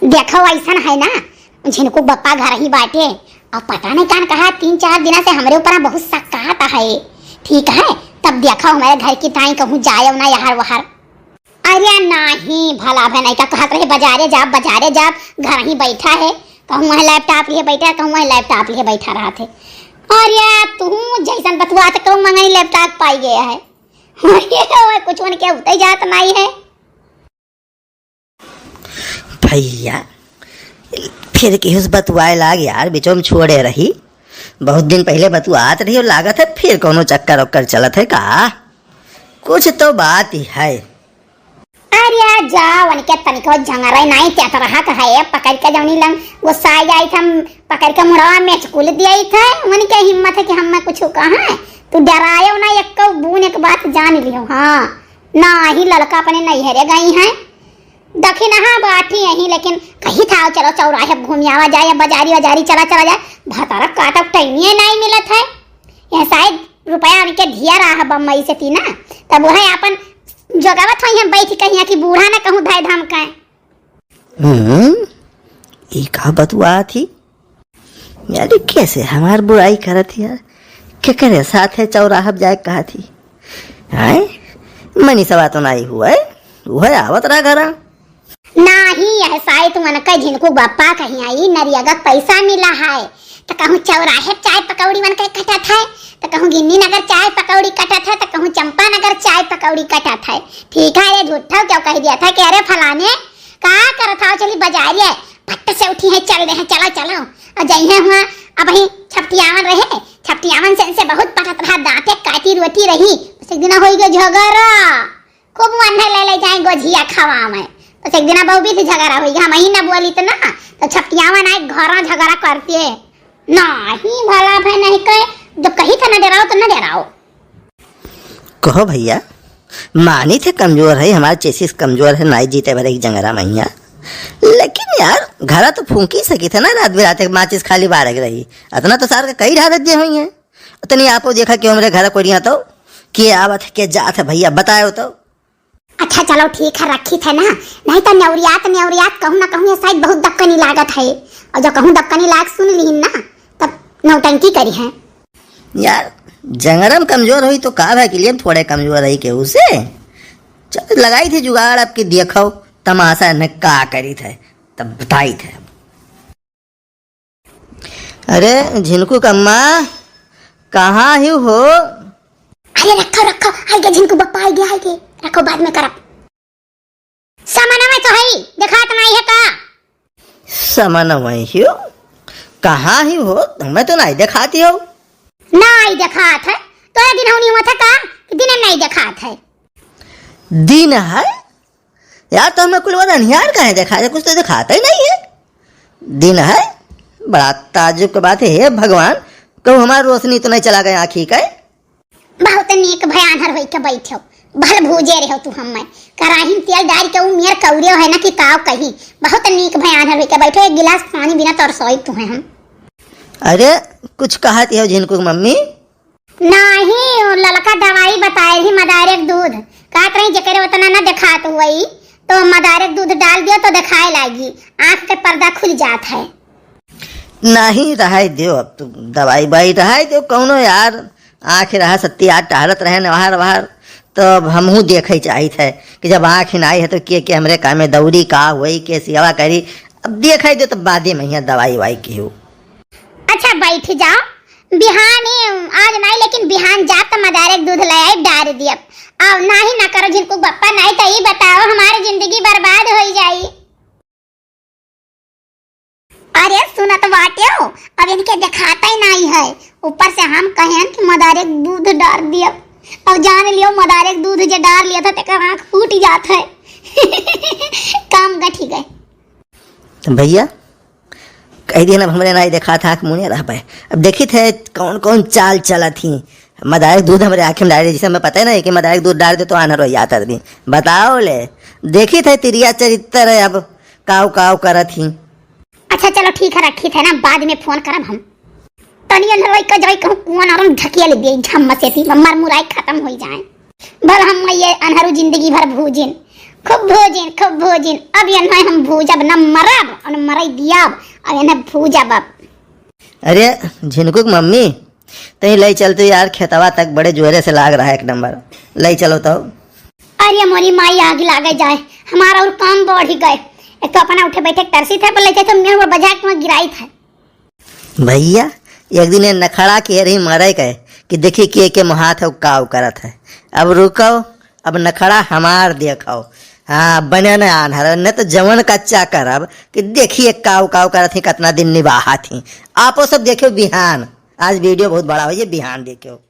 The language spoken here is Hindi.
देखो ऐसा है ना, झिनकू बप्पा घर ही बाटे और पता नहीं कान कहा 3-4 दिन से हमारे ऊपर बहुत शक कहता है। ठीक है, तब देखो हमारे घर की ताई कहूँ जाए ना यार वहार। अरे नहीं भला भाई नहीं का कहत रहे बाजारे जा घर ही बैठा है, कहूँ वहाँ लैपटॉप लिए बैठा, कहूँ वहाँ लैपटॉप लिए बैठा रहा थे। अरे तू जैसन बतुआ तो कहूँ मंगनी लैपटॉप पाई गया है। कुछ उनके उतई जात नहीं है भैया। फिर कि उस बतुआए लाग यार बिचो में छोड़े रही, बहुत दिन पहले बतुआत रही और लागत है फिर कोनो चक्कर उक्कर चलत है का, कुछ तो बात ही है। अरे जाओ उनके तनिको झंगरा नहीं त्या तो रहा है, पकड़ के जौनी लंग गुस्सा आ जाई था, पकड़ के मुड़वा में चकुल दिया था। उनके हिम्मत है कि हम कुछ कहा है, तू डरायो ना, एक बून एक बात जान लियो। हाँ ना ही लड़का अपने नैहरे गई हैं दखिन, हाँ बाठी यही, लेकिन कहीं था चलो चौराहे घूमियावा जाए, बाजारी चला जाए, भतारा काटा टाइमिए नहीं मिलत है। यह शायद रुपया उनके धिया रहा बम्बई से थी ना, तब वो है अपन जगावत हो यहाँ बैठ कहीं कि बूढ़ा ना कहूँ धाय धाम का। ये का बतुआ थी यार, कैसे हमार बुराई करत यार, क्या करे साथ है चौराहा जाए कहा थी। हाय मनी सवा तो नहीं हुआ है, वो है आवत रहा घरा नहीं, यह शायद मन का झिनकू बप्पा कहीं आई नरियागा पैसा मिला है, तो कहूँ चौराहे चाय पकौड़ी मन के कटा था, तो कहूँ गिन्नी नगर चाय पकौड़ी कटा था, तो कहूँ चंपा नगर चाय पकौड़ी कटा था। ठीक है, ये झूठा क्यों कह दिया था कि अरे फलाने का कर था, चली बाजारिए फट से उठी है, चल रहे हैं, चलो और जइहे हुआ अब ही छपटियावन रहे, छपटियावन से बहुत पटत रहा, दांते काटी रोटी रही, एक दिन हो गया झगड़ा, खूब मन ले जाए गोझिया खावा में, बस एक दिन बहु भी झगड़ा हो गया, हम ही ना बोली तो ना, तो छपटियावन आए घर झगड़ा करती है नहीं भला भाई नहीं कहे, जब कही था ना डराओ तो ना डराओ। कहो भैया, मानी थे कमजोर है, हमारा चेसिस कमजोर है, नहीं जीते भरे एक जंगरा मैया, लेकिन यार घरा तो फूंकी सकी था ना, रात बिरात माचिस खाली बारह रही, इतना तो सार कई रात जे हुई है, उतनी आपो देखा कि हमारे घर कोई तो के आवत के जात है भैया बताओ तो। अच्छा चलो ठीक है, रखी थे ना, नहीं तो न्यौरियात कहूँ ना कहूँ शायद बहुत दक्कनी लागत है, और जो कहूँ दक्कनी लाग सुन ली ना तब नौटंकी करी है। यार जंगरम कमजोर हुई तो का भाई के लिए थोड़े कमजोर रही के उसे चल लगाई थी जुगाड़, आपकी देखो तमाशा न का करी थे तब बताई थे। अरे झिनकू कम्मा कहाँ ही हो? अरे रखो आगे झिनकू बप्पा आगे रखो, बाद में करब। सामान में तो है, दिखात नहीं है का? सामान में ही हो? कहाँ ही हो? मैं तो नहीं दिखाती हो। नहीं दिखात है तो दिन होनी हुआ था का, दिन नहीं दिखात है। दिन है यार, तो हमें कुल वाला निहार कहाँ देखा है, कुछ तो दिखाता ही नहीं है। दिन है, बड़ा ताजुब की बात है भगवान, कहूँ हमारी रोशनी तो नहीं चला गया आँखी का। बहुत नीक भयानर होई के बैठो, भल भूजे रहो तू, हम कराही तेल डाल के मेर कौरियो है ना कि काव कही, बहुत नीक भयानर होई के बैठो, एक गिलास पानी बिना तरसोई तू है हम। अरे कुछ कहती हो झिनकू मम्मी? नहीं, ललका दवाई बताए ही मदारक दूध, कहत रही जकरे उतना ना दिखात हुई तो मदारक दूध डाल दियो तो दिखाए लागी, आँख के पर्दा खुल जात है। नहीं रहा दो, अब तू दवाई बाई रहा दो कौनो यार, आँख रहा सत्ती आठ टहलत रहे नवार वहार, तो हमहू देखे चाहिए थे कि जब आँख आई है तो के हमरे काम में दौड़ी का हुई के सेवा करी, अब देखे दो तो बादे में यहाँ दवाई वाई की हो। अच्छा बैठ जाओ, बिहान आज नहीं लेकिन बिहान जा तो मदारक दूध ले आई डाल दिया, अब नहीं ना करो झिनकू बप्पा, नहीं तो ये बताओ हमारी जिंदगी बर्बाद हो जाए। अरे सुना तो बाटे हो, अब इनके दिखाता ही नहीं है, ऊपर से हम कहें कि मदारक दूध डाल दिया, अब जान लियो मदारक दूध जो डाल लिया था तेकर आँख फूट जाता है। काम गठी गए। तो भैया कह दिया ना हमरे नहीं देखा था कि मुझे रह पाए, अब देखी थे कौन कौन चाल चला थी, मदारक दूध हमारे आँखें में डाले, जिसे हमें पता है ना कि मदारक दूध डाल दे तो आना रो आता दी, बताओ ले देखी थे तिरिया चरित्र है, अब काव काव करा थी। अच्छा चलो ठीक है, रखी थे ना, बाद में फोन करब हम, तनिया नरवाई का जाई कहूँ कुआं आराम ढकिया ले दिए झम्मा से थी, मर मुराई खत्म हो जाए, भल हम ये अनहरू जिंदगी भर भूजिन, खूब भोजिन अब ये नहीं हम भूजब न मरब और न मरई दियाब अब ये नहीं भूजब अब। अरे झिनकुक मम्मी तही ले चलते यार, खेतवा तक बड़े जोरे से लाग रहा है एक नंबर, ले चलो तो। अरे मोरी माई आग लागे जाए, हमारा और काम बढ़ ही गए। एक तो अपना उठे बैठे तरसी थे पर लेते तो मेरे बजा के वहाँ गिराई था। भैया एक दिन नखड़ा के रही मरे के कि देखी के मुहात है काव करत है। अब रुको, अब नखड़ा हमार देखो। हाँ बने न आनहर न तो जवन कच्चा करब कि देखिए काव काव करत ही कितना दिन निभाहा थी। आपो सब देखो बिहान, आज वीडियो बहुत बड़ा हो, ये बिहान देखो।